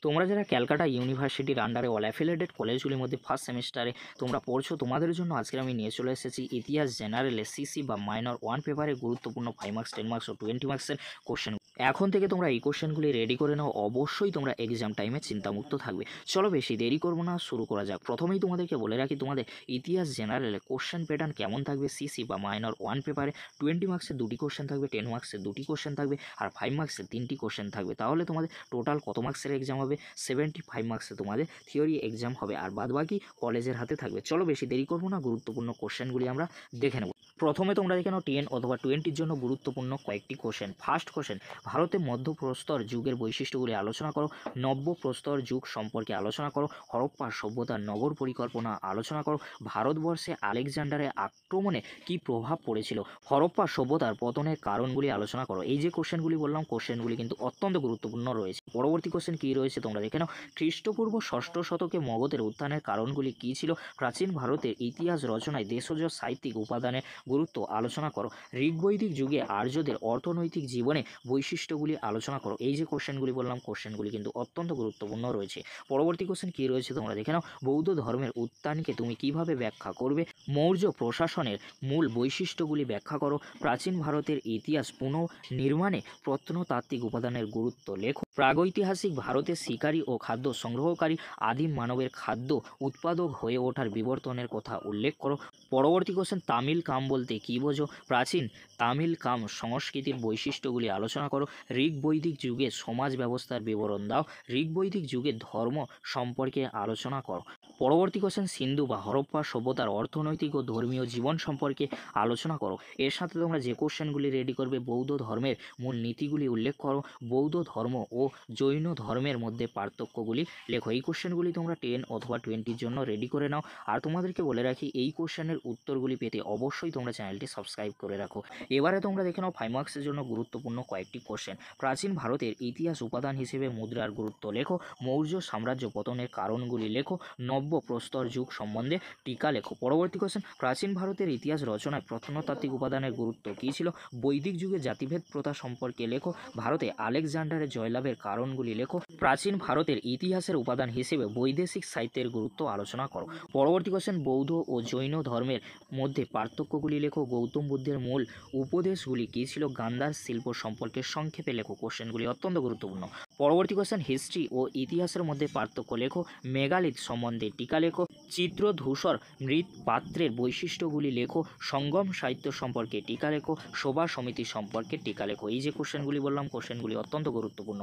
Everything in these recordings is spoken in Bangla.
তোমরা যারা ক্যালকাটা ইউনিভার্সিটির আন্ডারে অল অ্যাফিলিয়েটেড কলেজগুলির মধ্যে ফার্স্ট সেমিস্টারে তোমরা পড়ছো, তোমাদের জন্য আজকে আমি নিয়ে চলে এসেছি ইতিহাস জেনারেলে সিসি বা মাইনর 1 পেপারে গুরুত্বপূর্ণ 5 মার্কস, 10 মার্কস ও 20 মার্কসের কোশ্চেন। এখন থেকে তোমরা এই কোশ্চেনগুলি রেডি করে নাও, অবশ্যই তোমরা এক্সাম টাইমে চিন্তামুক্ত থাকবে। চলো বেশি দেরি করবো না, শুরু করা যাক। প্রথমেই তোমাদেরকে বলে রাখি তোমাদের ইতিহাস জেনারেলে কোশ্চেন প্যাটার্ন কেমন থাকবে। সিসি বা মাইনর 1 পেপারে 20 মার্কসের 2টি কোশ্চেন থাকবে, 10 মার্কসের 2টি কোশ্চেন থাকবে আর 5 মার্কসের 3টি কোশ্চেন থাকবে। তাহলে তোমাদের টোটাল কত মার্কসের এক্সাম হবে? 75 মার্কসে তোমাদের থিওরি এক্সাম হবে আর বাদবাকি কলেজের হাতে থাকবে। চলো বেশি দেরি করবো না, গুরুত্বপূর্ণ কোশ্চেনগুলি আমরা দেখে নেব। প্রথমে তোমরা দেখে নাও 10 অথবা 20-র জন্য গুরুত্বপূর্ণ কয়েকটি কোশ্চেন। ফার্স্ট কোশ্চেন, ভারতে মধ্যপ্রস্তর যুগের বৈশিষ্ট্যগুলি আলোচনা করো। নব্য প্রস্তর যুগ সম্পর্কে আলোচনা করো। হরপ্পা সভ্যতার নগর পরিকল্পনা আলোচনা করো। ভারতবর্ষে আলেকজান্ডারের আক্রমণে কী প্রভাব পড়েছিল। হরপ্পা সভ্যতার পতনের কারণগুলি আলোচনা করো। এই যে কোশ্চেনগুলি বললাম, কোশ্চেনগুলি কিন্তু অত্যন্ত গুরুত্বপূর্ণ রয়েছে। পরবর্তী কোশ্চেন কী রয়েছে তোমরা দেখে নাও। খ্রিস্টপূর্ব ষষ্ঠ শতকে মগধের উত্থানের কারণগুলি কী ছিল। প্রাচীন ভারতের ইতিহাস রচনায় দেশজ সাহিত্যিক উপাদানের গুরুত্ব আলোচনা করো। ঋগ্বৈদিক যুগে আর্যদের অর্থনৈতিক জীবনে বৈশিষ্ট্যগুলি আলোচনা করো। এই যে কোশ্চেনগুলি বললাম, কোশ্চেনগুলি কিন্তু অত্যন্ত গুরুত্বপূর্ণ রয়েছে। পরবর্তী কোশ্চেন কী রয়েছে তোমরা দেখে নাও। বৌদ্ধ ধর্মের উত্থানকে তুমি কিভাবে ব্যাখ্যা করবে। মৌর্য প্রশাসনের মূল বৈশিষ্ট্যগুলি ব্যাখ্যা করো। প্রাচীন ভারতের ইতিহাস পুনর্নির্মাণে প্রত্নতাত্ত্বিক উপাদানের গুরুত্ব লেখো। প্রাগৈতিহাসিক ভারতের শিকারী ও খাদ্য সংগ্রহকারী আদিম মানবের খাদ্য উৎপাদক হয়ে ওঠার বিবর্তনের কথা উল্লেখ করো। পরবর্তী কোশ্চেন, তামিল কাম বলতে কী বোঝো। প্রাচীন তামিল কাম সংস্কৃতির বৈশিষ্ট্যগুলি আলোচনা করো। ঋগ্বৈদিক যুগে সমাজ ব্যবস্থার বিবরণ দাও। ঋগ্বৈদিক যুগের ধর্ম সম্পর্কে আলোচনা করো। পরবর্তী কোশ্চেন, সিন্ধু বা হরপ্পা সভ্যতার অর্থনৈতিক ও ধর্মীয় জীবন সম্পর্কে আলোচনা করো। এর সাথে তোমরা যে কোশ্চেনগুলি রেডি করবে, বৌদ্ধ ধর্মের মূল নীতিগুলি উল্লেখ করো। বৌদ্ধ ধর্ম ও জৈন ধর্মের মধ্যে পার্থক্যগুলি লেখো। এই কোশ্চেনগুলি তোমরা 10 অথবা 20-র জন্য রেডি করে নাও। আর তোমাদেরকে বলে রাখি, এই কোশ্চেনের উত্তরগুলি পেতে অবশ্যই তোমরা চ্যানেলটি সাবস্ক্রাইব করে রাখো। এবারে তোমরা দেখে নাও 5 মার্কসের জন্য গুরুত্বপূর্ণ কয়েকটি কোশ্চেন। প্রাচীন ভারতের ইতিহাস উপাদান হিসেবে মুদ্রার গুরুত্ব লেখো। মৌর্য সাম্রাজ্য পতনের কারণগুলি লেখো। নব্য প্রস্তর যুগ সম্বন্ধে টিকা লেখো। পরবর্তী কোশ্চেন, প্রাচীন ভারতের ইতিহাস রচনায় প্রত্নতাত্ত্বিক উপাদানের গুরুত্ব কী ছিল। বৈদিক যুগে জাতিভেদ প্রথা সম্পর্কে লেখো। ভারতে আলেকজান্ডারের জয়লাভের কারণগুলি লেখো। প্রাচীন ভারতের ইতিহাসের উপাদান হিসেবে বৈদেশিক সাহিত্যের গুরুত্ব আলোচনা করো। পরবর্তী কোশ্চেন, বৌদ্ধ ও জৈন ধর্মের মধ্যে পার্থক্যগুলি লেখো। গৌতম বুদ্ধের মূল উপদেশগুলি কী ছিল। গান্ধার শিল্প সম্পর্কে সংক্ষেপে লেখো। কোশ্চেনগুলি অত্যন্ত গুরুত্বপূর্ণ। পরবর্তী কোশ্চেন, হিস্ট্রি ও ইতিহাসের মধ্যে পার্থক্য লেখো। মেগালিথ সম্বন্ধে টিকা লেখো। চিত্র ধূসর মৃৎপাত্রের বৈশিষ্ট্যগুলি লেখো। সঙ্গম সাহিত্য সম্পর্কে টিকা লেখো। সভা সমিতি সম্পর্কে টিকা লেখো। এই যে কোশ্চেনগুলি বললাম, কোশ্চেনগুলি অত্যন্ত গুরুত্বপূর্ণ।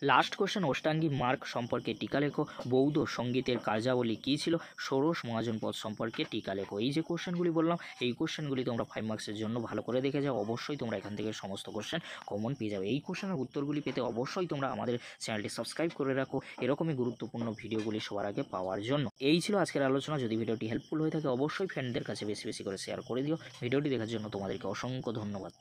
লাস্ট কোশ্চেন, অষ্টাঙ্গী মার্গ সম্পর্কে টিকা লেখো। বৌদ্ধ সঙ্গীতের কার্যাবলী কী ছিল। ষোড়শ মহাজনপদ সম্পর্কে টিকা লেখো। এই যে কোশ্চেনগুলি বললাম, এই কোশ্চেনগুলি তোমরা 5 মার্কসের জন্য ভালো করে দেখে যাও। অবশ্যই তোমরা এখান থেকে সমস্ত কোশ্চেন কমন পেয়ে যাবে। এই কোশ্চেনের উত্তরগুলি পেতে অবশ্যই তোমরা আমাদের চ্যানেলটি সাবস্ক্রাইব করে রাখো, এরকমই গুরুত্বপূর্ণ ভিডিওগুলি সবার আগে পাওয়ার জন্য। এই ছিল আজকের আলোচনা। যদি ভিডিওটি হেল্পফুল হয়ে থাকে অবশ্যই ফ্রেন্ডদের কাছে বেশি বেশি করে শেয়ার করে দিও। ভিডিওটি দেখার জন্য তোমাদেরকে অসংখ্য ধন্যবাদ।